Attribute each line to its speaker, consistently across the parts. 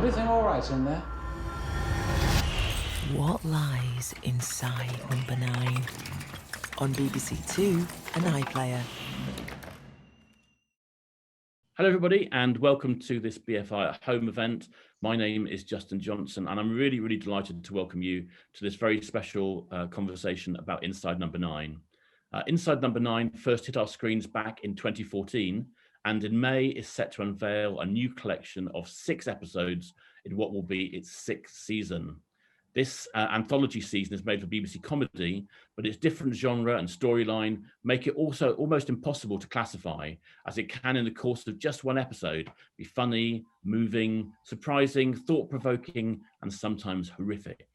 Speaker 1: Everything all right in there?
Speaker 2: What lies inside number 9? On BBC Two and iPlayer.
Speaker 3: Hello, everybody, and welcome to this BFI At Home event. My name is Justin Johnson, and I'm really, really delighted to welcome you to this very special conversation about Inside Number 9. Inside Number 9 first hit our screens back in 2014, and in May is set to unveil a new collection of 6 episodes in what will be its 6th season. This anthology season is made for BBC Comedy, but its different genre and storyline make it also almost impossible to classify, as it can, in the course of just one episode, be funny, moving, surprising, thought-provoking, and sometimes horrific.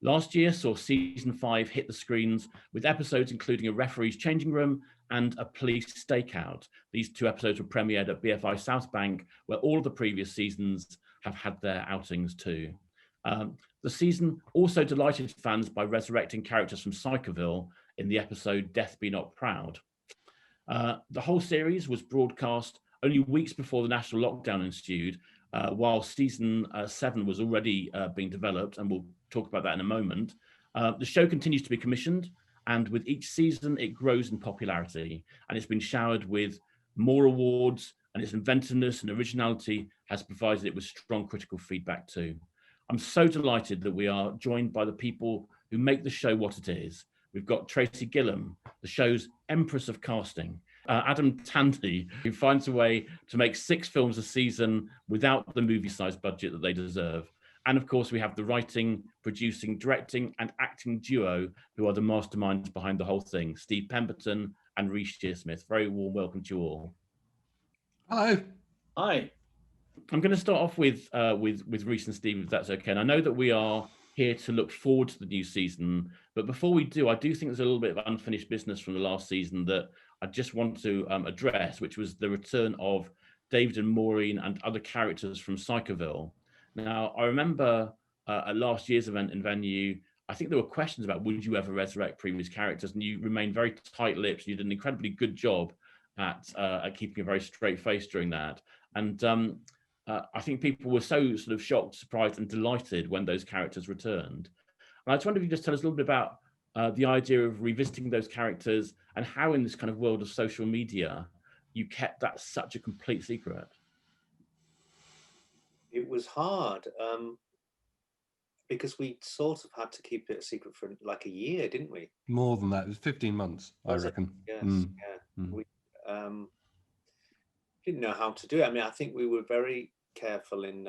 Speaker 3: Last year saw season 5 hit the screens with episodes including a referee's changing room and a police stakeout. These 2 episodes were premiered at BFI South Bank, where all of the previous seasons have had their outings too. The season also delighted fans by resurrecting characters from Psychoville in the episode Death Be Not Proud. The whole series was broadcast only weeks before the national lockdown ensued, while season 7 was already being developed, and we'll talk about that in a moment. The show continues to be commissioned, and with each season it grows in popularity, and it's been showered with more awards, and its inventiveness and originality has provided it with strong critical feedback too. I'm so delighted that we are joined by the people who make the show what it is. We've got Tracey Gillham, the show's empress of casting, Adam Tandy, who finds a way to make 6 films a season without the movie-sized budget that they deserve. And of course, we have the writing, producing, directing, and acting duo who are the masterminds behind the whole thing, Steve Pemberton and Reece Shearsmith. Very warm welcome to you all.
Speaker 4: Hello.
Speaker 3: Hi. I'm going to start off with Reece and Steve, if that's okay. And I know that we are here to look forward to the new season, but before we do, I do think there's a little bit of unfinished business from the last season that I just want to address, which was the return of David and Maureen and other characters from Psychoville. Now, I remember at last year's event in Venue, I think there were questions about would you ever resurrect previous characters, and you remained very tight-lipped. You did an incredibly good job at keeping a very straight face during that. And I think people were so sort of shocked, surprised, and delighted when those characters returned. And I just wonder if you just tell us a little bit about the idea of revisiting those characters and how, in this kind of world of social media, you kept that such a complete secret.
Speaker 5: It was hard because we sort of had to keep it a secret for like a year, didn't we?
Speaker 4: More than that. It was 15 months, I reckon.
Speaker 5: Yes, yeah. We didn't know how to do it. I mean, I think we were very careful in,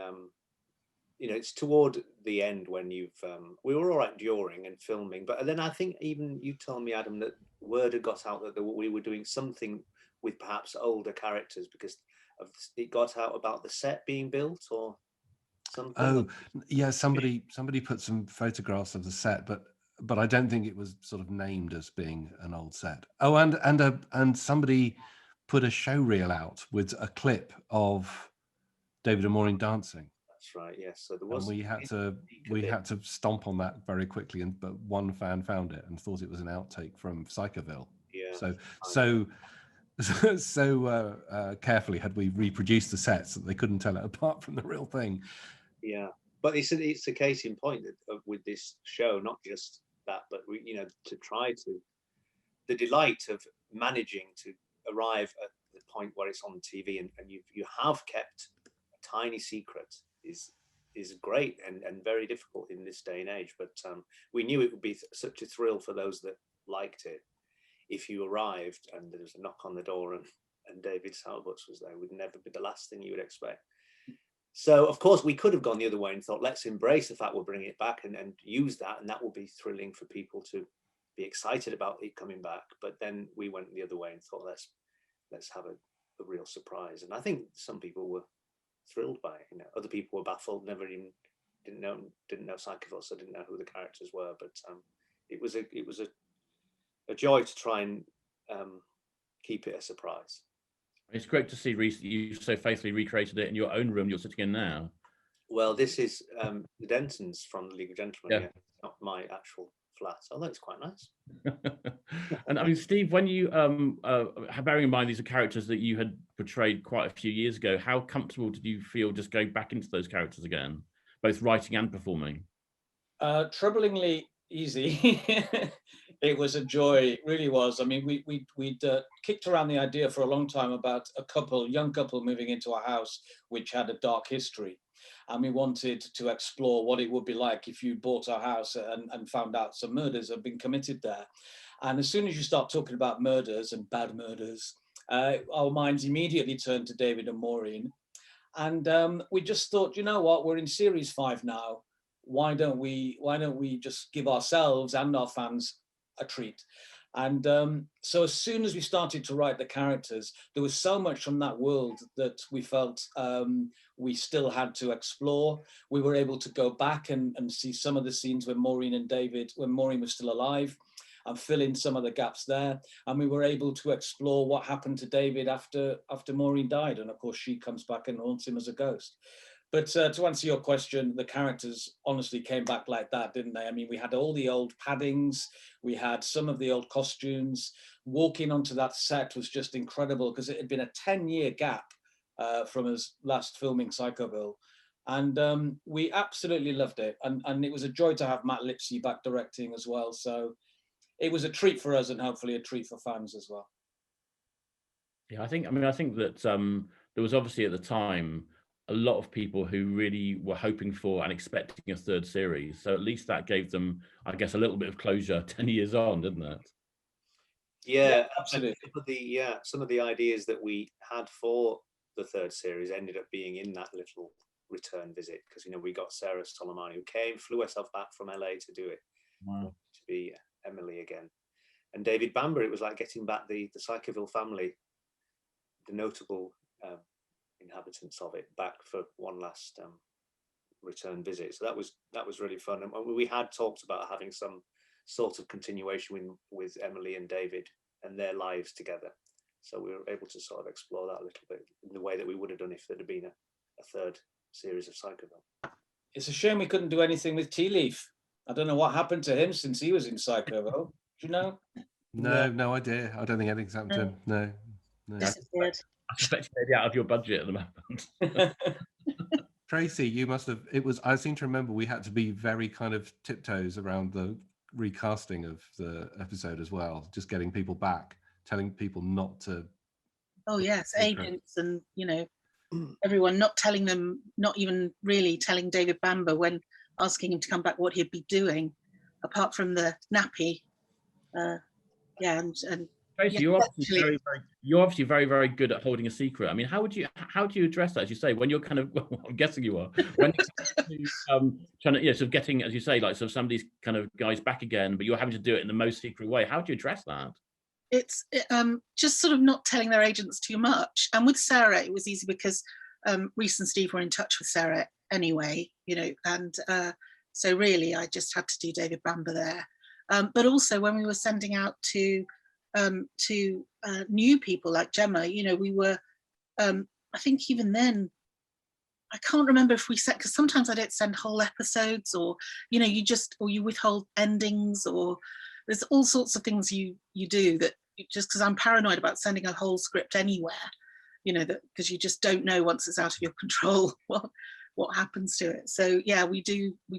Speaker 5: it's toward the end when we were all right during and filming, but then I think even you told me, Adam, that word had got out that we were doing something with perhaps older characters because it got out about the set being built or something.
Speaker 4: Oh, yeah, somebody put some photographs of the set, but I don't think it was sort of named as being an old set. Oh, and somebody put a show reel out with a clip of David and Maureen dancing.
Speaker 5: That's right. Yes. So there was.
Speaker 4: And we had to stomp on that very quickly, but one fan found it and thought it was an outtake from Psychoville.
Speaker 5: Yeah.
Speaker 4: So carefully had we reproduced the sets that they couldn't tell it apart from the real thing.
Speaker 5: Yeah, but it's a case in point with this show, not just that, but to try to the delight of managing to arrive at the point where it's on TV and you have kept a tiny secret is great and very difficult in this day and age. But we knew it would be such a thrill for those that liked it. If you arrived and there was a knock on the door and David Salbutz was there, it would never be the last thing you would expect. So, of course, we could have gone the other way and thought, let's embrace the fact we're bringing it back and use that, and that will be thrilling for people to be excited about it coming back. But then we went the other way and thought, let's have a real surprise. And I think some people were thrilled by it. Other people were baffled, never even didn't know Psychoville, so didn't know who the characters were. But it was a joy to try and keep it a surprise.
Speaker 3: It's great to see, Reece, that you so faithfully recreated it in your own room you're sitting in now.
Speaker 5: Well, this is the Dentons from the League of Gentlemen. Yeah. Not my actual flat, although it's quite nice.
Speaker 3: And I mean, Steve, when you bearing in mind these are characters that you had portrayed quite a few years ago, how comfortable did you feel just going back into those characters again, both writing and performing?
Speaker 1: Troublingly easy. It was a joy, it really was. I mean, we'd kicked around the idea for a long time about a young couple moving into a house which had a dark history. And we wanted to explore what it would be like if you bought our house and found out some murders had been committed there. And as soon as you start talking about murders and bad murders, our minds immediately turned to David and Maureen. And we just thought, you know what, we're in series 5 now. Why don't we just give ourselves and our fans a treat? And so as soon as we started to write the characters, there was so much from that world that we felt we still had to explore. We were able to go back and see some of the scenes when Maureen and David, when Maureen was still alive, and fill in some of the gaps there. And we were able to explore what happened to David after Maureen died. And of course, she comes back and haunts him as a ghost. But to answer your question, the characters honestly came back like that, didn't they? I mean, we had all the old paddings, we had some of the old costumes. Walking onto that set was just incredible because it had been a 10-year gap from us last filming Psychoville. And we absolutely loved it. And it was a joy to have Matt Lipsey back directing as well. So it was a treat for us and hopefully a treat for fans as well.
Speaker 3: Yeah, I think that there was obviously at the time a lot of people who really were hoping for and expecting a third series. So at least that gave them, I guess, a little bit of closure 10 years on, didn't it?
Speaker 5: Yeah,
Speaker 1: absolutely.
Speaker 5: Some of the ideas that we had for the third series ended up being in that little return visit because, you know, we got Sarah Solomani who flew herself back from LA to do it.
Speaker 3: Wow.
Speaker 5: To be Emily again. And David Bamber, it was like getting back the Psychoville family, the notable inhabitants of it, back for one last return visit. So that was really fun. And we had talked about having some sort of continuation with Emily and David and their lives together. So we were able to sort of explore that a little bit in the way that we would have done if there'd have been a third series of Psychoville.
Speaker 1: It's a shame we couldn't do anything with Tea Leaf. I don't know what happened to him since he was in Psychoville. Do you know?
Speaker 4: No idea. I don't think anything's happened to him. No.
Speaker 6: Disappeared.
Speaker 3: I suspect you may be out of your budget at the moment.
Speaker 4: Tracey, you must have. I seem to remember we had to be very kind of tiptoes around the recasting of the episode as well, just getting people back, telling people not to.
Speaker 6: Oh yes, agents and everyone, not telling them, not even really telling David Bamber when asking him to come back what he'd be doing, apart from the nappy. And
Speaker 3: Tracey, you're obviously very, very good at holding a secret. I mean, how do you address that, as you say, when you're kind of, well, I'm guessing you are, when you're trying to, sort of getting, as you say, like sort of some of these kind of guys back again, but you're having to do it in the most secret way. How do you address that?
Speaker 6: It's just sort of not telling their agents too much. And with Sarah, it was easy because Reece and Steve were in touch with Sarah anyway, and so really I just had to do David Bamber there. But also when we were sending out to new people like Gemma, we were, I think even then, I can't remember if we said, because sometimes I don't send whole episodes, or, you withhold endings, or there's all sorts of things you do that just because I'm paranoid about sending a whole script anywhere, that because you just don't know once it's out of your control what happens to it. So yeah, we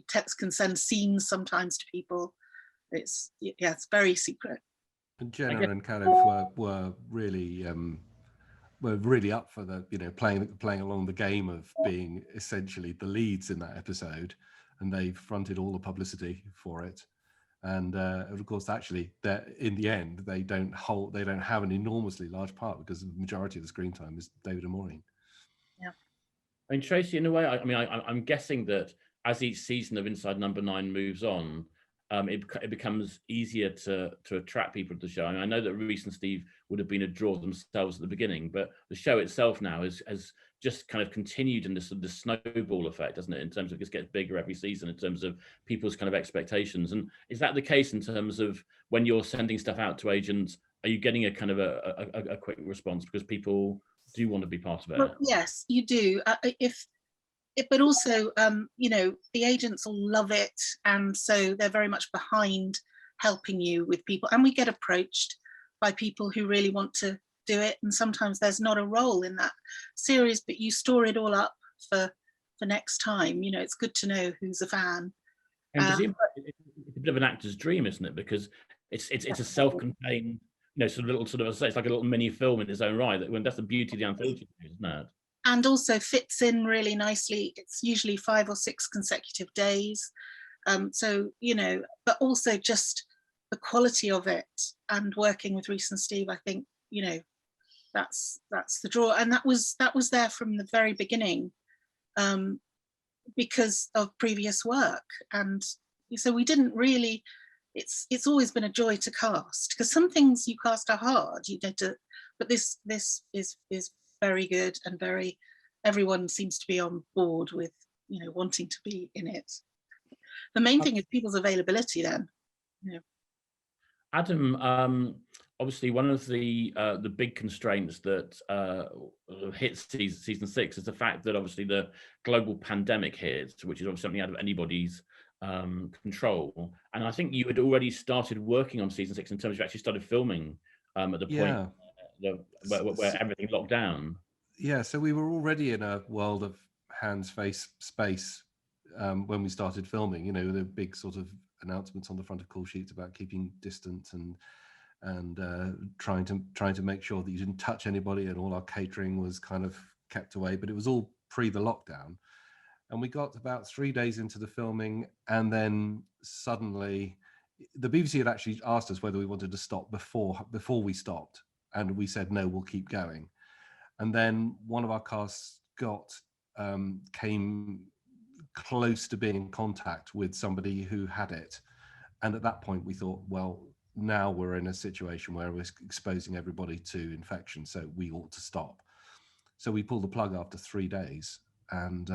Speaker 6: can send scenes sometimes to people. It's very secret.
Speaker 4: And Jenna and Caleb were really up for the playing along the game of being essentially the leads in that episode, and they fronted all the publicity for it. And of course, actually, in the end, they don't have an enormously large part because the majority of the screen time is David and Maureen.
Speaker 6: Yeah.
Speaker 3: I mean, Tracey, in a way, I'm guessing that as each season of Inside Number 9 moves on, it becomes easier to attract people to the show. I mean, I know that Reece and Steve would have been a draw themselves at the beginning, but the show itself now has just kind of continued in this snowball effect, doesn't it? In terms of it just gets bigger every season in terms of people's kind of expectations. And is that the case in terms of when you're sending stuff out to agents? Are you getting a kind of a quick response because people do want to be part of it?
Speaker 6: Well, yes, you do. But also, the agents all love it, and so they're very much behind helping you with people, and we get approached by people who really want to do it, and sometimes there's not a role in that series, but you store it all up for next time. You know, it's good to know who's a fan.
Speaker 3: And it's a bit of an actor's dream, isn't it? Because it's a self-contained, you know, sort of it's like a little mini film in its own right. That's the beauty of the anthology, isn't it?
Speaker 6: And also fits in really nicely. It's usually 5 or 6 consecutive days. So, you know, but also just the quality of it, and working with Reece and Steve, I think, you know, that's the draw. And that was there from the very beginning, because of previous work. And so we didn't really, it's always been a joy to cast, because some things you cast are hard, you know, but this is very good, and everyone seems to be on board with, you know, wanting to be in it. The main thing is people's availability then. Yeah.
Speaker 3: Adam, obviously one of the big constraints that hits season 6 is the fact that obviously the global pandemic hits, which is obviously something out of anybody's control. And I think you had already started working on season 6 in terms of actually started filming at the point where everything locked down.
Speaker 4: Yeah, so we were already in a world of hands, face, space when we started filming. You know, the big sort of announcements on the front of call sheets about keeping distance and trying to make sure that you didn't touch anybody, and all our catering was kind of kept away. But it was all pre the lockdown, and we got about 3 days into the filming, and then suddenly the BBC had actually asked us whether we wanted to stop before we stopped, and we said no, we'll keep going. And then one of our casts came close to being in contact with somebody who had it. And at that point we thought, well, now we're in a situation where we're exposing everybody to infection, so we ought to stop. So we pulled the plug after 3 days, and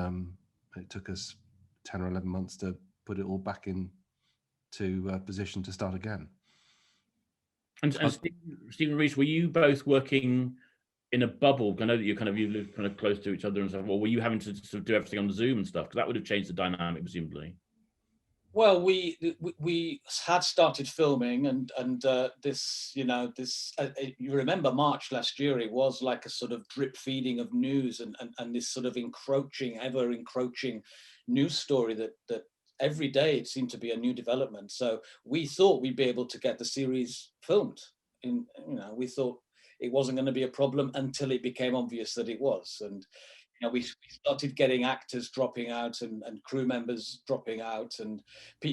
Speaker 4: it took us 10 or 11 months to put it all back into position to start again.
Speaker 3: And Steve and Reece, were you both working in a bubble? I know that you live kind of close to each other and stuff. Well, were you having to sort of do everything on Zoom and stuff? Because that would have changed the dynamic, presumably.
Speaker 1: Well, we had started filming, and this, you know, you remember March last year, it was like a sort of drip feeding of news, and this sort of ever encroaching news story that every day it seemed to be a new development. So we thought we'd be able to get the series filmed. We thought it wasn't going to be a problem until it became obvious that it was. And you know, we started getting actors dropping out and crew members dropping out, and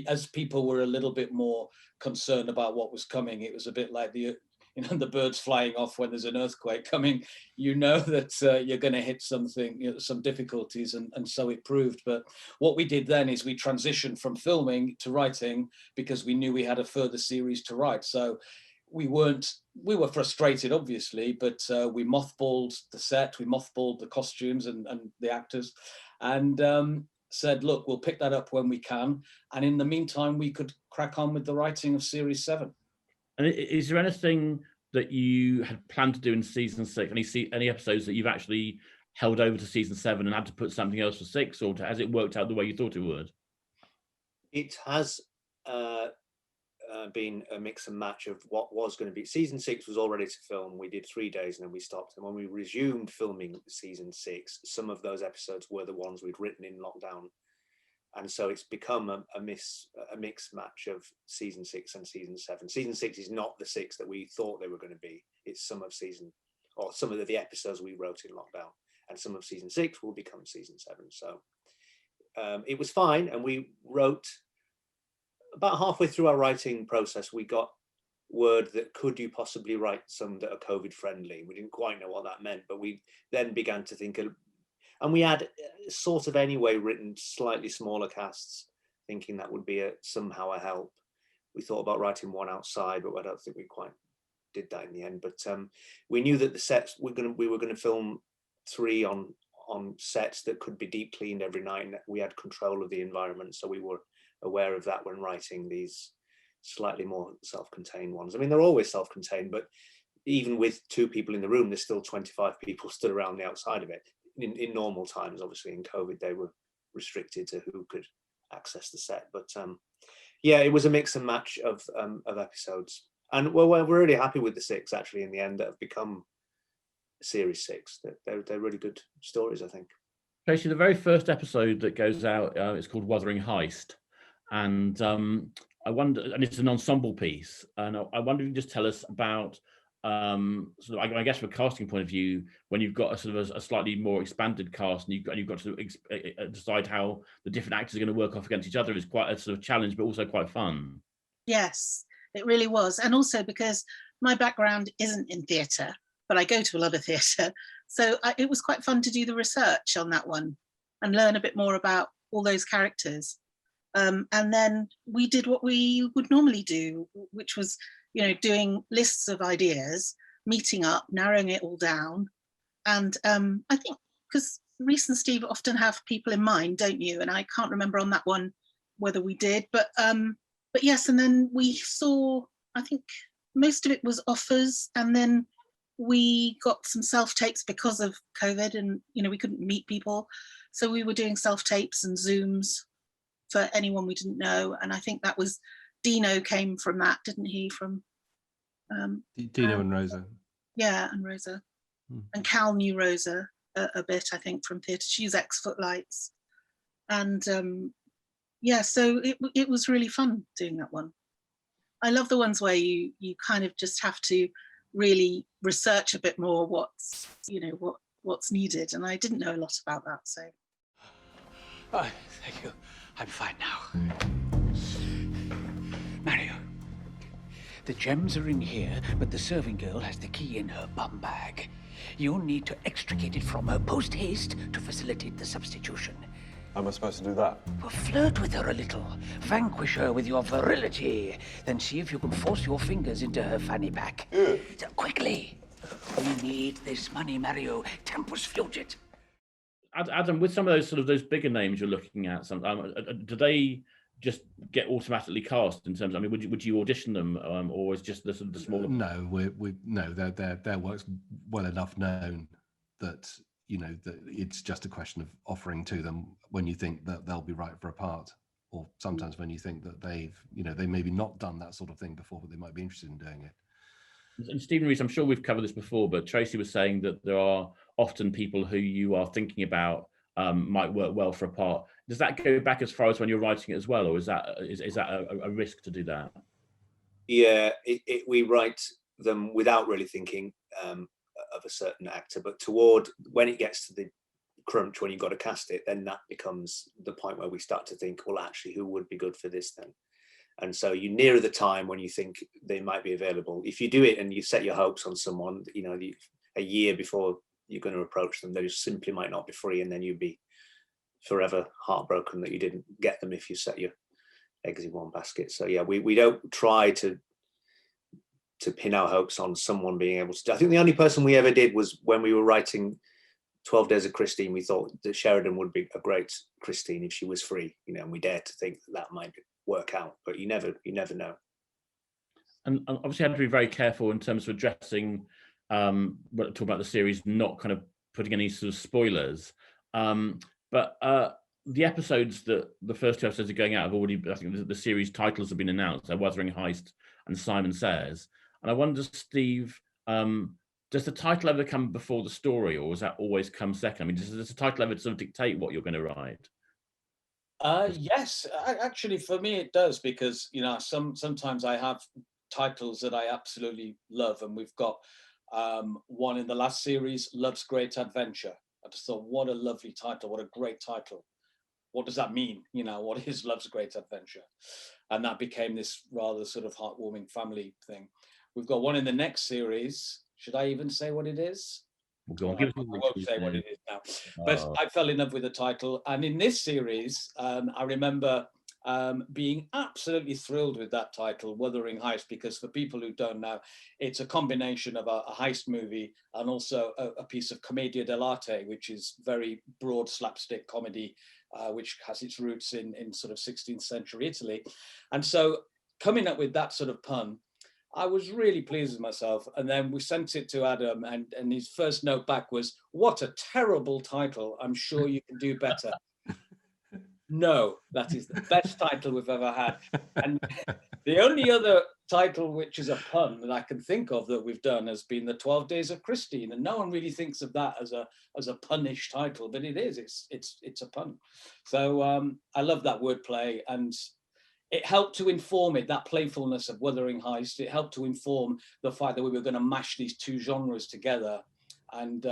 Speaker 1: as people were a little bit more concerned about what was coming, it was a bit like the birds flying off when there's an earthquake coming. You know that you're going to hit something, you know, some difficulties, and so it proved. But what we did then is we transitioned from filming to writing, because we knew we had a further series to write. So we were frustrated, obviously, but we mothballed the set, we mothballed the costumes and the actors, and said, look, we'll pick that up when we can. And in the meantime, we could crack on with the writing of series 7.
Speaker 3: And is there anything that you had planned to do in season 6? Any episodes that you've actually held over to season 7 and had to put something else for 6, or has it worked out the way you thought it would?
Speaker 5: It has been a mix and match of what was going to be. Season 6 was all ready to film. We did 3 days and then we stopped. And when we resumed filming season 6, some of those episodes were the ones we'd written in lockdown. And so it's become a mixed match of season 6 and season 7. Season 6 is not the 6 that we thought they were going to be. It's some of the episodes we wrote in lockdown, and some of season 6 will become season 7. So it was fine. And we wrote about halfway through our writing process, we got word that could you possibly write some that are COVID friendly. We didn't quite know what that meant, but we then began to think, and we had sort of anyway written slightly smaller casts, thinking that would be somehow a help. We thought about writing one outside, but I don't think we quite did that in the end. But we knew that the sets we were going to film 3 on sets that could be deep cleaned every night, and we had control of the environment, so we were aware of that when writing these slightly more self-contained ones. I mean, they're always self-contained, but even with 2 people in the room, there's still 25 people stood around the outside of it. In normal times, obviously in COVID, they were restricted to who could access the set. But Yeah, it was a mix and match of episodes, and we're really happy with the 6 actually in the end that have become series 6. They're really good stories, I think.
Speaker 3: Tracey, the very first episode that goes out is called Wuthering Heist, and I wonder, and it's an ensemble piece, and I wonder if you can just tell us about sort of, I guess from a casting point of view, when you've got a sort of a slightly more expanded cast, and you've got to decide how the different actors are going to work off against each other, is quite a sort of challenge, but also quite fun.
Speaker 6: Yes, it really was. And also because my background isn't in theatre, but I go to a lot of theatre. So it was quite fun to do the research on that one and learn a bit more about all those characters. And then we did what we would normally do, which was, doing lists of ideas, meeting up, narrowing it all down. And I think, because Reece and Steve often have people in mind, don't you? And I can't remember on that one whether we did, but yes. And then we saw, I think most of it was offers, and then we got some self-tapes because of COVID, and we couldn't meet people, so we were doing self-tapes and Zooms for anyone we didn't know. And I think that was Dino came from that, didn't he? From
Speaker 4: Dino and Rosa.
Speaker 6: Yeah, and Rosa. And Cal knew Rosa a bit, I think, from theatre. She's ex-Footlights. And yeah, so it was really fun doing that one. I love the ones where you kind of just have to really research a bit more what's needed, and I didn't know a lot about that. So
Speaker 7: oh, thank you, I'm fine now. Mario, the gems are in here, but the serving girl has the key in her bum bag. You'll need to extricate it from her post haste to facilitate the substitution.
Speaker 8: How am I supposed to do that?
Speaker 7: Well, flirt with her a little, vanquish her with your virility, then see if you can force your fingers into her fanny pack.
Speaker 8: Yeah.
Speaker 7: So, quickly! We need this money, Mario. Tempus fugit.
Speaker 3: Adam, with some of those bigger names you're looking at, do they just get automatically cast in terms? I mean, would you audition them, or is just the sort of the smaller?
Speaker 4: No, their work's well enough known that that it's just a question of offering to them when you think that they'll be right for a part, or sometimes when you think that they've they maybe not done that sort of thing before, but they might be interested in doing it.
Speaker 3: And Stephen Reece, I'm sure we've covered this before, but Tracey was saying that there are often people who you are thinking about might work well for a part. Does that go back as far as when you're writing it as well, or is that a risk to do that?
Speaker 5: Yeah, we write them without really thinking of a certain actor, but toward when it gets to the crunch, when you've got to cast it, then that becomes the point where we start to think, well, actually, who would be good for this then? And so you nearer the time when you think they might be available. If you do it and you set your hopes on someone, a year before you're going to approach them, they just simply might not be free, and then you'd be forever heartbroken that you didn't get them if you set your eggs in one basket. So yeah, we don't try to pin our hopes on someone being able to. I think the only person we ever did was when we were writing 12 Days of Christine. We thought that Sheridan would be a great Christine if she was free, and we dared to think that might work out, but you never know.
Speaker 3: And obviously, I had to be very careful in terms of addressing, talking about the series, not kind of putting any sort of spoilers. But the episodes that the first 2 episodes are going out have already, I think the series titles have been announced: Wuthering Heist and Simon Says. And I wonder, Steve, does the title ever come before the story, or does that always come second? I mean, does the title ever sort of dictate what you're going to write?
Speaker 1: Yes, actually, for me it does, because sometimes I have titles that I absolutely love, and we've got one in the last series, Love's Great Adventure. I just thought, what a lovely title, what a great title. What does that mean? What is Love's Great Adventure? And that became this rather sort of heartwarming family thing. We've got one in the next series. Should I even say what it is?
Speaker 3: Go on,
Speaker 1: I won't say what it is now. But I fell in love with the title. And in this series, I remember being absolutely thrilled with that title, Wuthering Heist, because for people who don't know, it's a combination of a heist movie and also a piece of commedia dell'arte, which is very broad slapstick comedy, which has its roots in sort of 16th century Italy. And so coming up with that sort of pun, I was really pleased with myself. And then we sent it to Adam, and his first note back was, what a terrible title. I'm sure you can do better. No, that is the best title we've ever had. And the only other title which is a pun that I can think of that we've done has been the 12 Days of Christine, and no one really thinks of that as a punish title, but it is. It's a pun. So I love that wordplay, and it helped to inform it, that playfulness of Wuthering Heist. It helped to inform the fact that we were going to mash these two genres together, and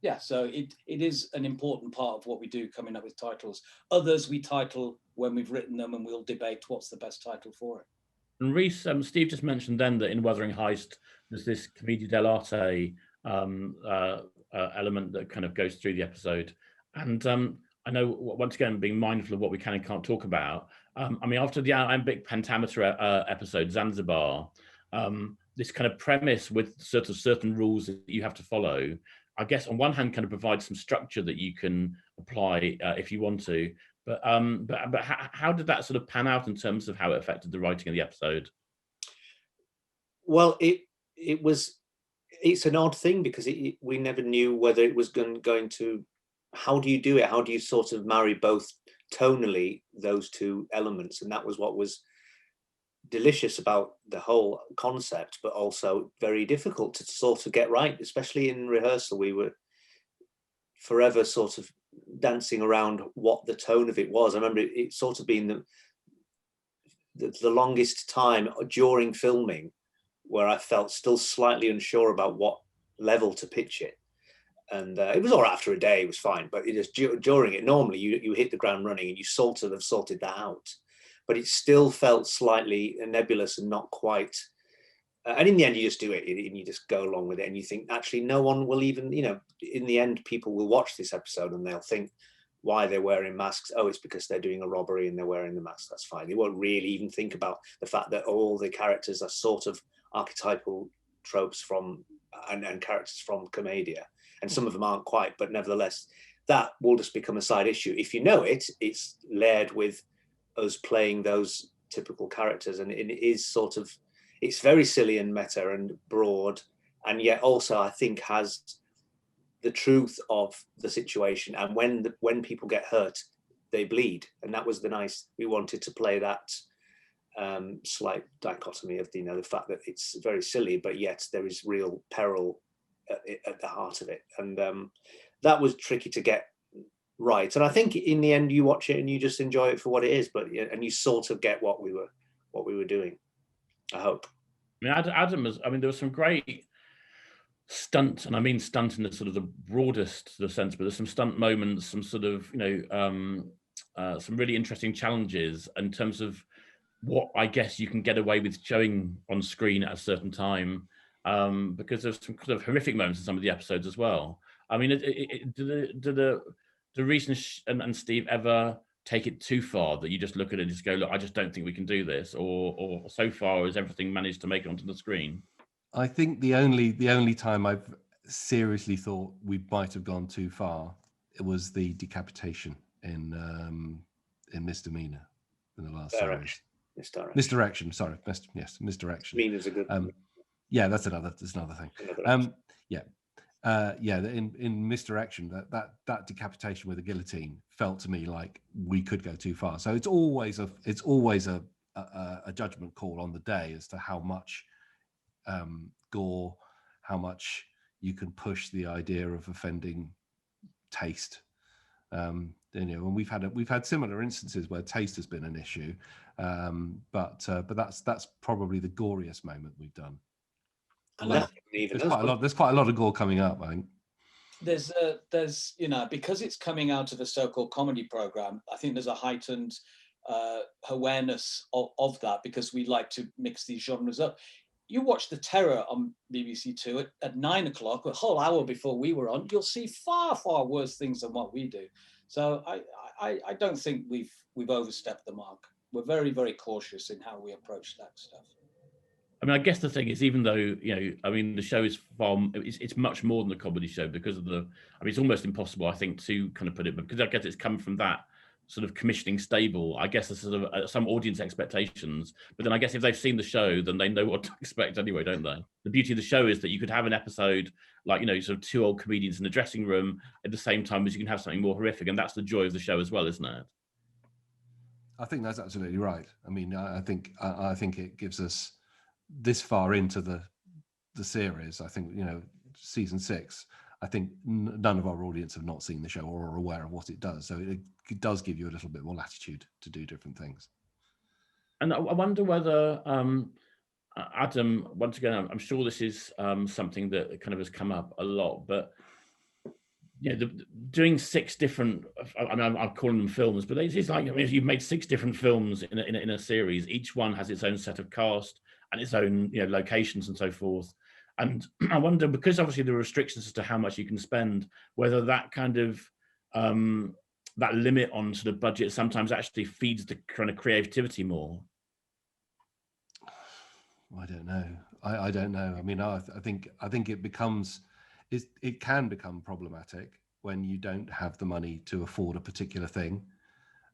Speaker 1: yeah, so it is an important part of what we do, coming up with titles. Others we title when we've written them, and we'll debate what's the best title for it.
Speaker 3: And Reece, Steve just mentioned then that in Wuthering Heist, there's this commedia dell'arte element that kind of goes through the episode. And I know, once again, being mindful of what we can and can't talk about, I mean, after the iambic pentameter episode, Zanzibar, this kind of premise with certain rules that you have to follow, I guess on one hand kind of provides some structure that you can apply if you want to, but how did that sort of pan out in terms of how it affected the writing of the episode?
Speaker 5: Well, it's an odd thing because we never knew whether it was going to, how do you do it? How do you sort of marry both tonally those two elements? And that was what was delicious about the whole concept, but also very difficult to sort of get right, especially in rehearsal. We were forever sort of dancing around what the tone of it was. I remember it sort of being the longest time during filming where I felt still slightly unsure about what level to pitch it. And it was all right after a day, it was fine, but it is during it, normally you hit the ground running and you sort of have sorted that out. But it still felt slightly nebulous and not quite. And in the end, you just do it and you just go along with it. And you think, actually, no one will even, in the end, people will watch this episode and they'll think why they're wearing masks. Oh, it's because they're doing a robbery and they're wearing the mask. That's fine. They won't really even think about the fact that all the characters are sort of archetypal tropes from and characters from commedia. And some of them aren't quite, but nevertheless, that will just become a side issue. If you know it, it's layered with us playing those typical characters, and it is sort of, it's very silly and meta and broad, and yet also I think has the truth of the situation. And when people get hurt, they bleed, and that was we wanted to play that slight dichotomy of the fact that it's very silly, but yet there is real peril at the heart of it, and that was tricky to get right. And I think in the end you watch it and you just enjoy it for what it is, and you sort of get what we were doing, I hope.
Speaker 3: I mean, Adam there was some great stunt, and I mean stunt in the sort of the broadest sort of sense, but there's some stunt moments, some sort of some really interesting challenges in terms of what I guess you can get away with showing on screen at a certain time, because there's some kind of horrific moments in some of the episodes as well. I mean, do Reece and Steve ever take it too far that you just look at it and just go, look, I just don't think we can do this, or so far has everything managed to make it onto the screen? I
Speaker 4: think the only time I've seriously thought we might have gone too far, it was the decapitation in Misdemeanor in the last series. Misdirection. Sorry, misdirection.
Speaker 5: Misdemeanor's a good.
Speaker 4: Yeah, that's another thing. In Misdirection, that decapitation with a guillotine felt to me like we could go too far. So it's always a judgment call on the day as to how much gore, how much you can push the idea of offending taste. And we've had similar instances where taste has been an issue, but that's probably the goriest moment we've done. There's quite a lot of gore coming up, I think.
Speaker 1: There's because it's coming out of a so-called comedy program, I think there's a heightened awareness of that, because we like to mix these genres up. You watch The Terror on BBC Two at 9 o'clock, a whole hour before we were on, you'll see far, far worse things than what we do. So I don't think we've overstepped the mark. We're very, very cautious in how we approach that stuff.
Speaker 3: I mean, I guess the thing is, even though, the show is it's much more than a comedy show because of it's almost impossible, I think, to kind of put it, because I guess it's come from that sort of commissioning stable, I guess there's sort of some audience expectations, but then I guess if they've seen the show, then they know what to expect anyway, don't they? The beauty of the show is that you could have an episode like, sort of two old comedians in the dressing room at the same time as you can have something more horrific, and that's the joy of the show as well, isn't it?
Speaker 4: I think that's absolutely right. I mean, I think it gives us this far into the series. I think, season 6, I think none of our audience have not seen the show or are aware of what it does. So it does give you a little bit more latitude to do different things. And
Speaker 3: I wonder whether, Adam, once again, I'm sure this is something that kind of has come up a lot, but doing 6 different, I'm calling them films, but it's like, you've made 6 different films in a series. Each one has its own set of cast and its own locations and so forth. And I wonder, because obviously there are restrictions as to how much you can spend, whether that kind of that limit on sort of budget sometimes actually feeds the kind of creativity more.
Speaker 4: I don't know. I don't know. I mean, I think it can become problematic when you don't have the money to afford a particular thing.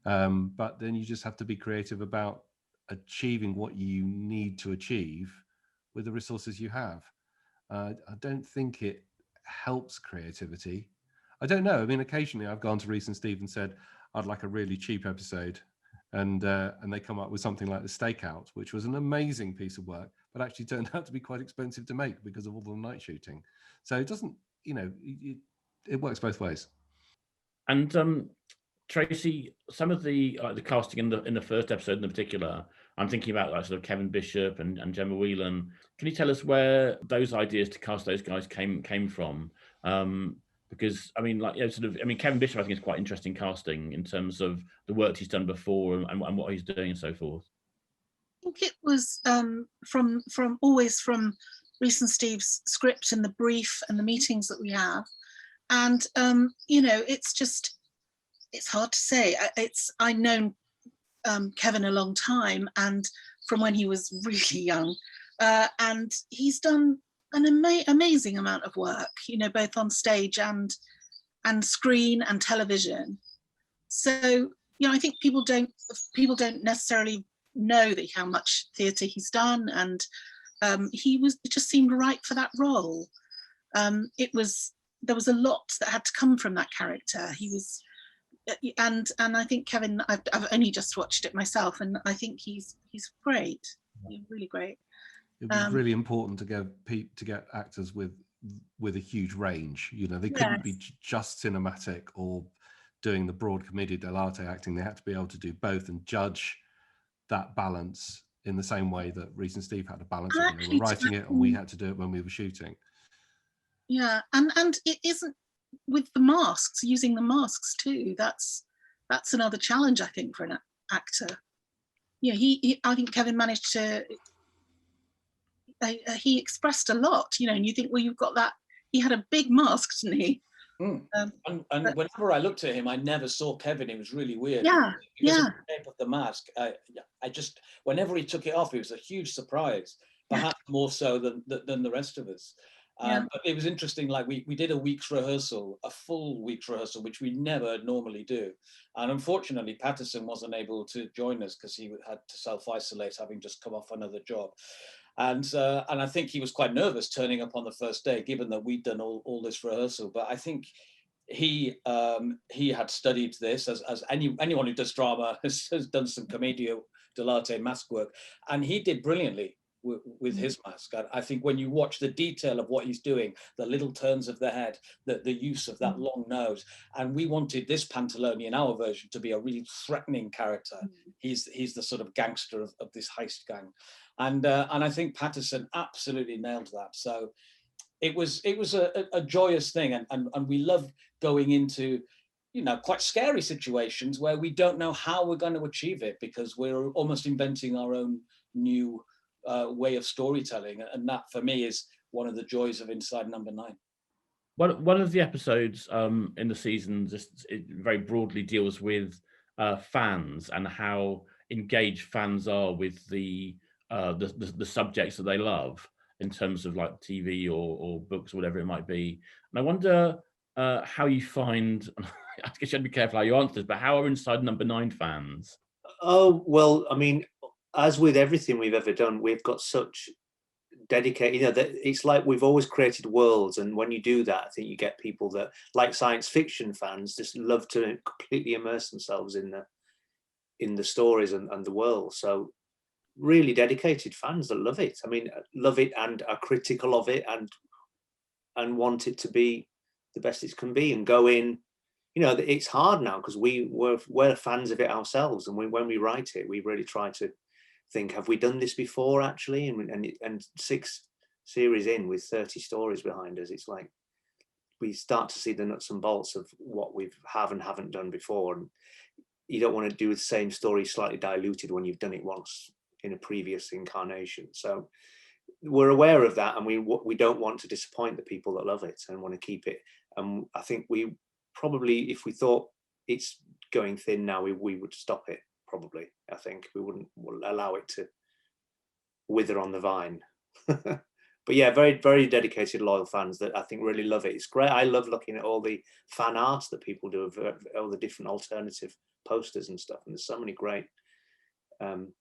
Speaker 4: But then you just have to be creative about achieving what you need to achieve with the resources you have. I don't think it helps creativity. I don't know. I mean, occasionally I've gone to Reece and Steve and said, I'd like a really cheap episode. And they come up with something like The Stakeout, which was an amazing piece of work, but actually turned out to be quite expensive to make because of all the night shooting. So it doesn't, it works both ways.
Speaker 3: And Tracey, some of the casting in the first episode in particular, I'm thinking about like sort of Kevin Bishop and Gemma Whelan. Can you tell us where those ideas to cast those guys came from? Because I mean, Kevin Bishop, I think, is quite interesting casting in terms of the work he's done before and what he's doing and so forth.
Speaker 6: I think it was from Reece and Steve's script and the brief and the meetings that we have, and it's hard to say. I've known Kevin a long time, and from when he was really young, and he's done an amazing amount of work, both on stage and screen and television. So, I think people don't necessarily know how much theatre he's done, and it just seemed right for that role. There was a lot that had to come from that character. He was, and I think Kevin, I've only just watched it myself, and I think he's great. He's really great.
Speaker 4: It was really important to get actors with a huge range. They couldn't be just cinematic or doing the broad commedia dell'arte acting. They had to be able to do both and judge that balance in the same way that Reece and Steve had to balance it when they were writing it, and we had to do it when we were shooting.
Speaker 6: Yeah, and it isn't with the masks, using the masks too. That's another challenge, I think, for an actor. I think Kevin managed to. He expressed a lot, and you think, well, you've got that. He had a big mask, didn't he?
Speaker 1: And whenever I looked at him, I never saw Kevin. It was really weird. Because of the shape of the mask. I just, whenever he took it off, it was a huge surprise, perhaps more so than the rest of us. But it was interesting. Like we did a full week's rehearsal, which we never normally do. And unfortunately, Patterson wasn't able to join us because he had to self-isolate, having just come off another job. And I think he was quite nervous turning up on the first day, given that we'd done all this rehearsal. But I think he had studied this, as anyone who does drama has done some commedia dell'arte mask work, and he did brilliantly with his mask. I think when you watch the detail of what he's doing, the little turns of the head, the use of that long nose, and we wanted this Pantalone in our version to be a really threatening character. He's the sort of gangster of this heist gang. And I think Patterson absolutely nailed that. So it was a joyous thing, and we love going into quite scary situations where we don't know how we're going to achieve it, because we're almost inventing our own new way of storytelling, and that for me is one of the joys of Inside Number 9.
Speaker 3: One of the episodes in the season it very broadly deals with fans and how engaged fans are with the subjects that they love, in terms of like TV or books or whatever it might be. And I wonder how you find, I guess you have to be careful how you answer this, but how are Inside Number 9 fans?
Speaker 5: Oh, well, I mean, as with everything we've ever done, we've got such dedicated, it's like we've always created worlds, and when you do that, I think you get people that, like science fiction fans, just love to completely immerse themselves in the stories and the world. So really dedicated fans that love it. I mean, love it and are critical of it and want it to be the best it can be, and go in. It's hard now because we're fans of it ourselves, and when we write it, we really try to think, have we done this before actually? And 6 series in with 30 stories behind us, it's like we start to see the nuts and bolts of what we have and haven't done before. And you don't want to do the same story slightly diluted when you've done it once in a previous incarnation. So we're aware of that, and we don't want to disappoint the people that love it and want to keep it. And I think we probably, if we thought it's going thin now, we would stop it. Probably, I think we wouldn't allow it to wither on the vine. But yeah, very, very dedicated, loyal fans that I think really love it. It's great. I love looking at all the fan art that people do of all the different alternative posters and stuff. And there's so many great artwork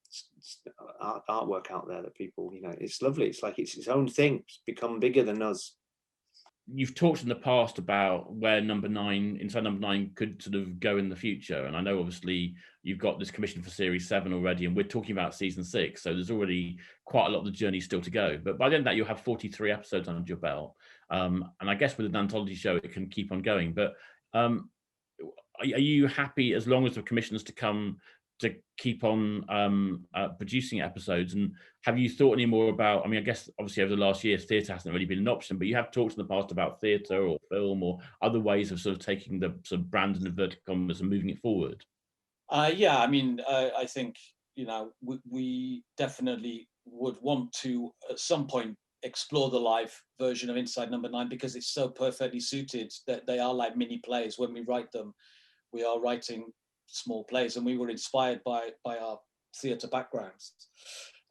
Speaker 5: out there that people, it's lovely. It's like it's its own thing. It's become bigger than us.
Speaker 3: You've talked in the past about where Inside Number 9 could sort of go in the future. And I know obviously you've got this commission for series 7 already, and we're talking about season 6. So there's already quite a lot of the journey still to go. But by the end of that, you'll have 43 episodes under your belt. And I guess with an anthology show, it can keep on going. But are you happy as long as the commissions to come to keep on producing episodes? And have you thought any more about, I mean, I guess obviously over the last year, theatre hasn't really been an option, but you have talked in the past about theatre or film or other ways of sort of taking the sort of brand in inverted commas and moving it forward?
Speaker 1: Yeah, I mean, I think, we definitely would want to at some point explore the live version of Inside Number 9, because it's so perfectly suited that they are like mini plays. When we write them, we are writing small plays, and we were inspired by our theatre backgrounds.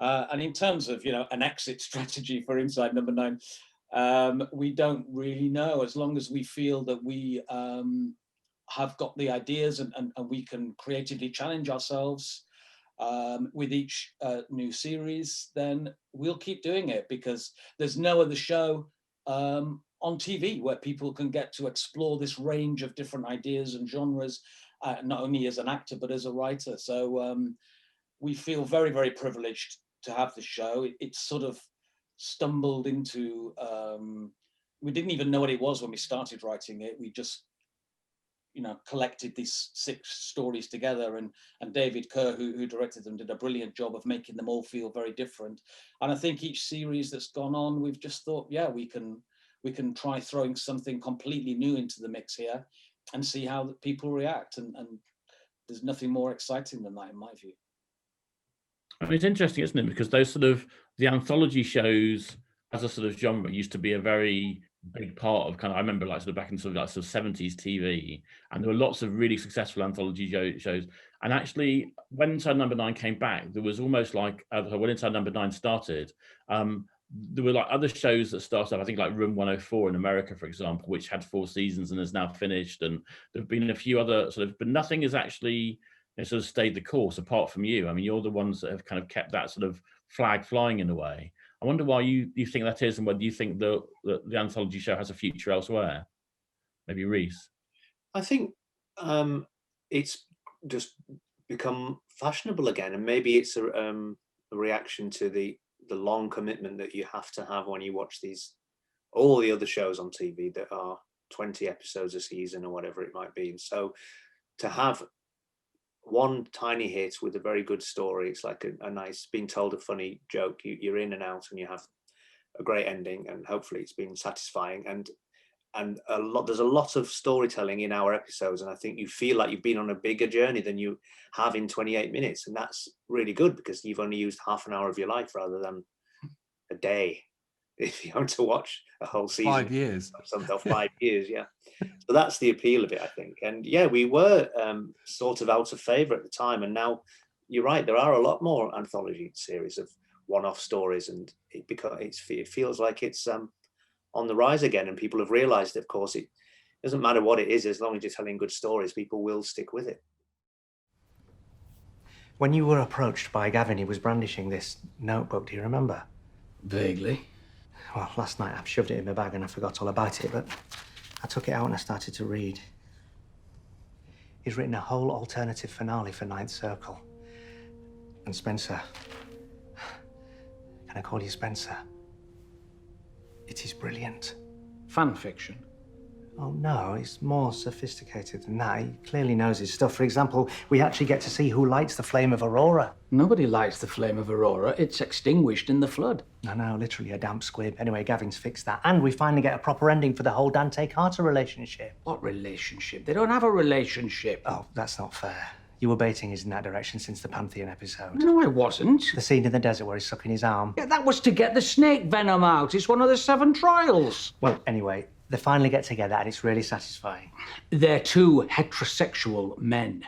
Speaker 1: And in terms of an exit strategy for Inside Number 9, we don't really know. As long as we feel that we have got the ideas and we can creatively challenge ourselves with each new series, then we'll keep doing it, because there's no other show on TV where people can get to explore this range of different ideas and genres, not only as an actor but as a writer. So we feel very, very privileged to have the show. It sort of stumbled into, we didn't even know what it was when we started writing it. We just collected these 6 stories together, and David Kerr, who directed them, did a brilliant job of making them all feel very different. And I think each series that's gone on, we've just thought, yeah, we can try throwing something completely new into the mix here and see how people react. And there's nothing more exciting than that, in my view.
Speaker 3: I mean, it's interesting, isn't it? Because those sort of the anthology shows as a sort of genre used to be a very big part of I remember like sort of back in sort of 70s TV, and there were lots of really successful anthology shows. And actually, when Inside Number 9 came back, there was almost like when Inside Number 9 started, there were like other shows that started up. I think like Room 104 in America, for example, which had 4 seasons and is now finished. And there have been a few other but nothing has actually sort of stayed the course apart from you. I mean, you're the ones that have kind of kept that sort of flag flying in a way. I wonder why you think that is, and whether you think the anthology show has a future elsewhere. Maybe Reece.
Speaker 5: I think it's just become fashionable again, and maybe it's a reaction to the long commitment that you have to have when you watch all the other shows on TV that are 20 episodes a season or whatever it might be. And so to have one tiny hit with a very good story, it's like a nice, being told a funny joke, you're in and out, and you have a great ending, and hopefully it's been satisfying. And there's a lot of storytelling in our episodes, and I think you feel like you've been on a bigger journey than you have in 28 minutes, and that's really good, because you've only used half an hour of your life rather than a day if you want to watch a whole season.
Speaker 4: 5 years.
Speaker 5: 5 years, yeah. So that's the appeal of it, I think. And yeah, we were sort of out of favour at the time, and now you're right, there are a lot more anthology series of one-off stories, and it feels like it's on the rise again, and people have realised, of course, Doesn't matter what it is, as long as you're telling good stories, people will stick with it.
Speaker 8: When you were approached by Gavin, he was brandishing this notebook, do you remember?
Speaker 7: Vaguely.
Speaker 8: Well, last night I shoved it in my bag and I forgot all about it, but I took it out and I started to read. He's written a whole alternative finale for Ninth Circle. And Spencer... Can I call you Spencer? It is brilliant.
Speaker 7: Fan fiction.
Speaker 8: Oh, no, it's more sophisticated than that. He clearly knows his stuff. For example, we actually get to see who lights the flame of Aurora.
Speaker 7: Nobody lights the flame of Aurora. It's extinguished in the flood.
Speaker 8: No, literally a damp squib. Anyway, Gavin's fixed that. And we finally get a proper ending for the whole Dante-Carter relationship.
Speaker 7: What relationship? They don't have a relationship.
Speaker 8: Oh, that's not fair. You were baiting us in that direction since the Pantheon episode.
Speaker 7: No, I wasn't.
Speaker 8: The scene in the desert where he's sucking his arm.
Speaker 7: Yeah, that was to get the snake venom out. It's one of the 7 trials.
Speaker 8: Well, anyway, they finally get together and it's really satisfying.
Speaker 7: They're 2 heterosexual men.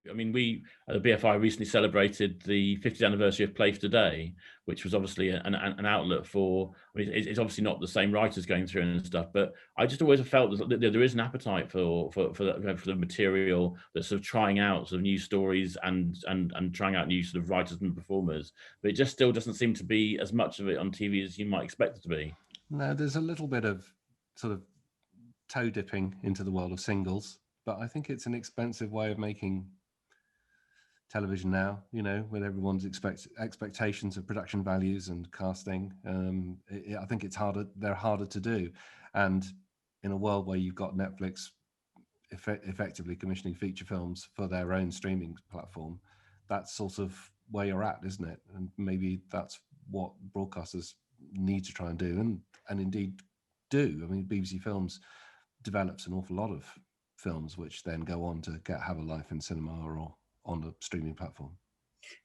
Speaker 3: I mean, we at the BFI recently celebrated the 50th anniversary of Place Today, which was obviously an outlet for, I mean, it's obviously not the same writers going through and stuff, but I just always felt that there is an appetite for the material that's sort of trying out sort of new stories and trying out new sort of writers and performers, but it just still doesn't seem to be as much of it on TV as you might expect it to be.
Speaker 4: No, there's a little bit of sort of toe dipping into the world of singles, but I think it's an expensive way of making television now, you know, with everyone's expectations of production values and casting. I think it's harder, they're harder to do. And in a world where you've got Netflix effectively commissioning feature films for their own streaming platform, that's sort of where you're at, isn't it? And maybe that's what broadcasters need to try and do, and indeed do. I mean, BBC Films develops an awful lot of films which then go on to have a life in cinema or on the streaming platform.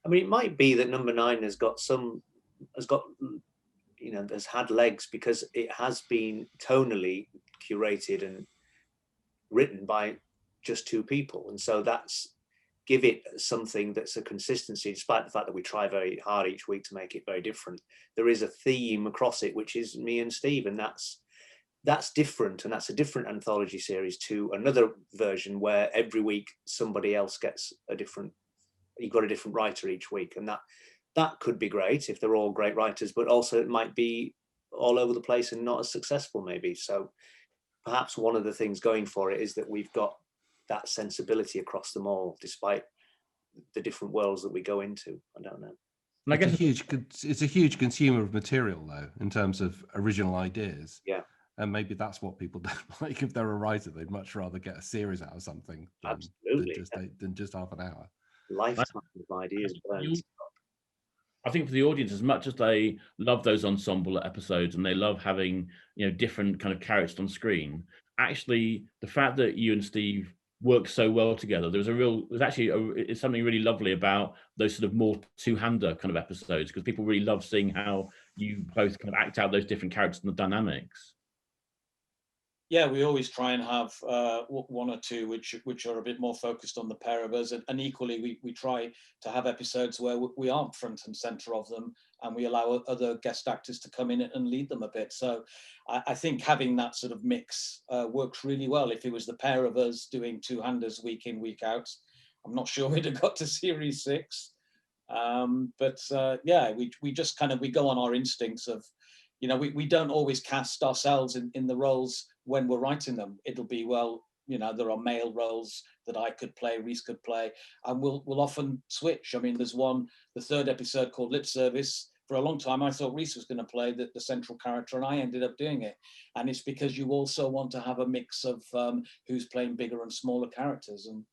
Speaker 5: I mean, it might be that Number 9 has had legs because it has been tonally curated and written by just 2 people, and so that's give it something that's a consistency, despite the fact that we try very hard each week to make it very different. There is a theme across it, which is me and Steve, and that's different, and that's a different anthology series to another version where every week somebody else gets you've got a different writer each week, and that could be great if they're all great writers, but also it might be all over the place and not as successful maybe. So perhaps one of the things going for it is that we've got that sensibility across them all, despite the different worlds that we go into. I don't know.
Speaker 3: And I guess
Speaker 4: it's a huge consumer of material though, in terms of original ideas.
Speaker 5: Yeah.
Speaker 4: And maybe that's what people don't like. If they're a writer, they'd much rather get a series out of something than just half an hour.
Speaker 5: Lifetime of ideas.
Speaker 3: I think for the audience, as much as they love those ensemble episodes and they love having, you know, different kind of characters on screen, actually the fact that you and Steve work so well together, it's something really lovely about those sort of more two-hander kind of episodes, because people really love seeing how you both kind of act out those different characters and the dynamics.
Speaker 1: Yeah, we always try and have 1 or 2 which are a bit more focused on the pair of us, and equally we try to have episodes where we aren't front and center of them, and we allow other guest actors to come in and lead them a bit. So I think having that sort of mix works really well. If it was the pair of us doing two-handers week in, week out, I'm not sure we'd have got to series 6. Yeah, we just we go on our instincts of, you know, we don't always cast ourselves in the roles when we're writing them. It'll be, well, you know, there are male roles that I could play, Reece could play, and we'll often switch. I mean, there's the 3rd episode called Lip Service. For a long time, I thought Reece was going to play the central character, and I ended up doing it. And it's because you also want to have a mix of who's playing bigger and smaller characters. And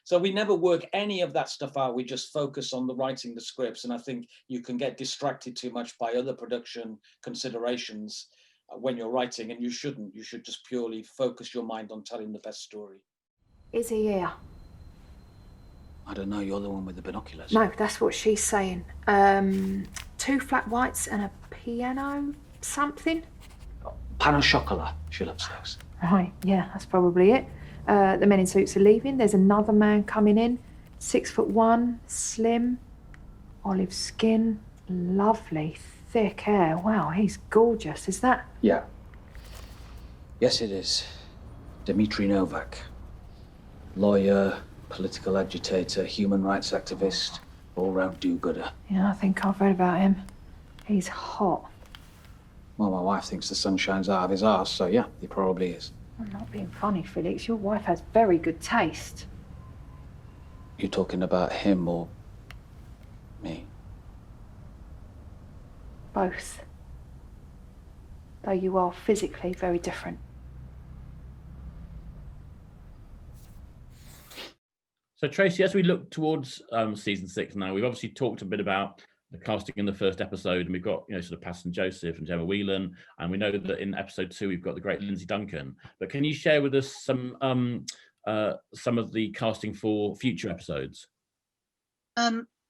Speaker 1: so we never work any of that stuff out. We just focus on the writing the scripts. And I think you can get distracted too much by other production considerations when you're writing, and you shouldn't. You should just purely focus your mind on telling the best story.
Speaker 9: Is he here?
Speaker 7: I don't know, you're the one with the binoculars.
Speaker 9: No, that's what she's saying. 2 flat whites and a piano something?
Speaker 7: Pan au chocolat, she loves those.
Speaker 9: Right, yeah, that's probably it. The men in suits are leaving. There's another man coming in, 6'1", slim, olive skin, lovely, thick hair. Wow, he's gorgeous. Is that?
Speaker 7: Yeah. Yes, it is. Dmitry Novak. Lawyer, political agitator, human rights activist, all-round do-gooder.
Speaker 9: Yeah, I think I've read about him. He's hot.
Speaker 7: Well, my wife thinks the sun shines out of his arse, so yeah, he probably is.
Speaker 9: I'm not being funny, Felix. Your wife has very good taste.
Speaker 7: You talking about him or me?
Speaker 9: Both. Though you are physically very different.
Speaker 3: So Tracey, as we look towards season 6 now, we've obviously talked a bit about the casting in the first episode, and we've got, you know, sort of Paston Joseph and Gemma Whelan, and we know that in episode 2 we've got the great Lindsay Duncan. But can you share with us some of the casting for future episodes?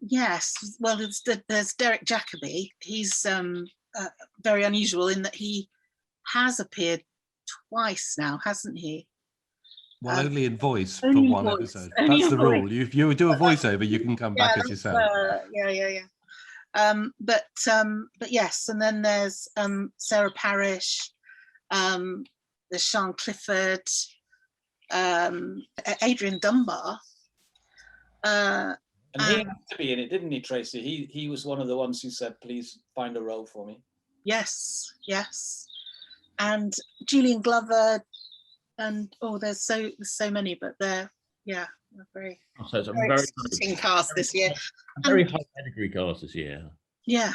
Speaker 6: Yes, well, there's Derek Jacobi. He's very unusual in that he has appeared twice now, hasn't he?
Speaker 4: Well, only in voice for
Speaker 6: only
Speaker 4: one
Speaker 6: voice,
Speaker 4: episode.
Speaker 6: only
Speaker 4: That's the
Speaker 6: in voice.
Speaker 4: rule. If you do a voiceover, you can come back as yourself.
Speaker 6: Yeah. But yes, and then there's Sarah Parish, there's Sian Clifford, Adrian Dunbar.
Speaker 1: And he had to be in it, didn't he, Tracey? He was one of the ones who said, "Please find a role for me."
Speaker 6: Yes. And Julian Glover, and there's so many, but they're very,
Speaker 3: So it's a
Speaker 6: very exciting cast this year.
Speaker 3: Very high pedigree cast this year.
Speaker 6: Yeah.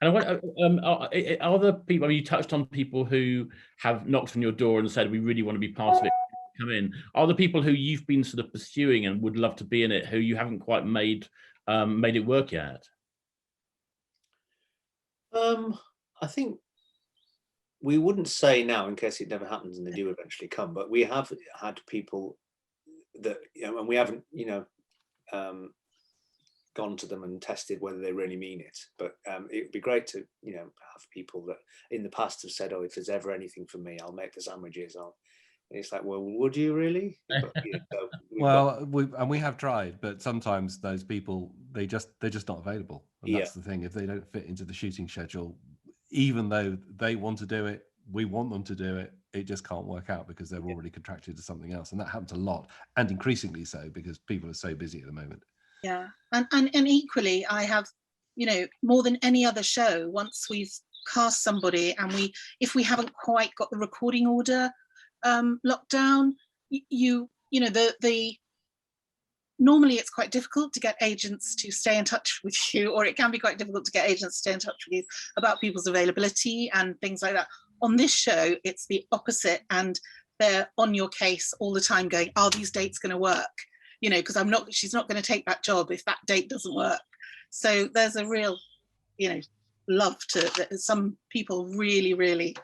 Speaker 3: And are there people? I mean, you touched on people who have knocked on your door and said, "We really want to be part of it. Come in." Are there people who you've been sort of pursuing and would love to be in it, who you haven't quite made it work yet?
Speaker 5: I think we wouldn't say now in case it never happens and they do eventually come, but we have had people that, you know, and we haven't, you know, gone to them and tested whether they really mean it. But it would be great to, you know, have people that in the past have said, "Oh, if there's ever anything for me, I'll make the sandwiches." And it's like, well, would you really? But, you know,
Speaker 4: Well, we have tried, but sometimes those people they're just not available. And that's the thing. If they don't fit into the shooting schedule, even though they want to do it, we want them to do it, it just can't work out because they're already contracted to something else. And that happens a lot, and increasingly so because people are so busy at the moment.
Speaker 6: Yeah, and equally, I have, you know, more than any other show, once we've cast somebody and if we haven't quite got the recording order locked down, you know, the normally it's quite difficult to get agents to stay in touch with you, or it can be quite difficult to get agents to stay in touch with you about people's availability and things like that. On this show, it's the opposite, and they're on your case all the time going, "Are these dates going to work?" You know, because she's not going to take that job if that date doesn't work. So there's a real, you know, love to some people really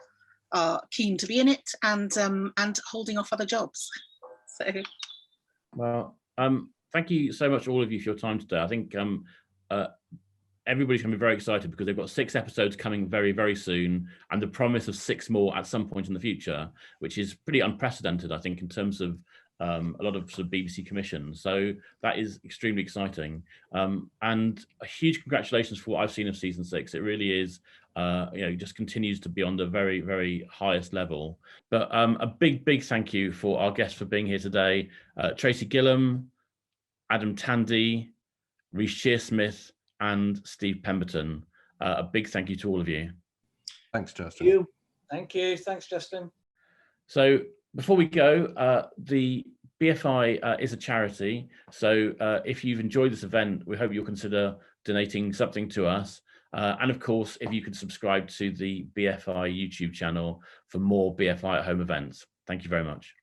Speaker 6: are keen to be in it and holding off other jobs. So,
Speaker 3: well, thank you so much, all of you, for your time today. I think everybody's going to be very excited because they've got 6 episodes coming very, very soon, and the promise of 6 more at some point in the future, which is pretty unprecedented, I think, in terms of a lot of sort of BBC commissions. So that is extremely exciting, and a huge congratulations for what I've seen of season 6. It really is, you know, just continues to be on the very, very highest level. But a big thank you for our guests for being here today, Tracey Gillham, Adam Tandy, Reece Shearsmith, and Steve Pemberton. A big thank you to all of you.
Speaker 4: Thanks, Justin.
Speaker 1: Thank you. Thanks, Justin.
Speaker 3: So before we go, the BFI is a charity. So if you've enjoyed this event, we hope you'll consider donating something to us. And of course, if you could subscribe to the BFI YouTube channel for more BFI at Home events. Thank you very much.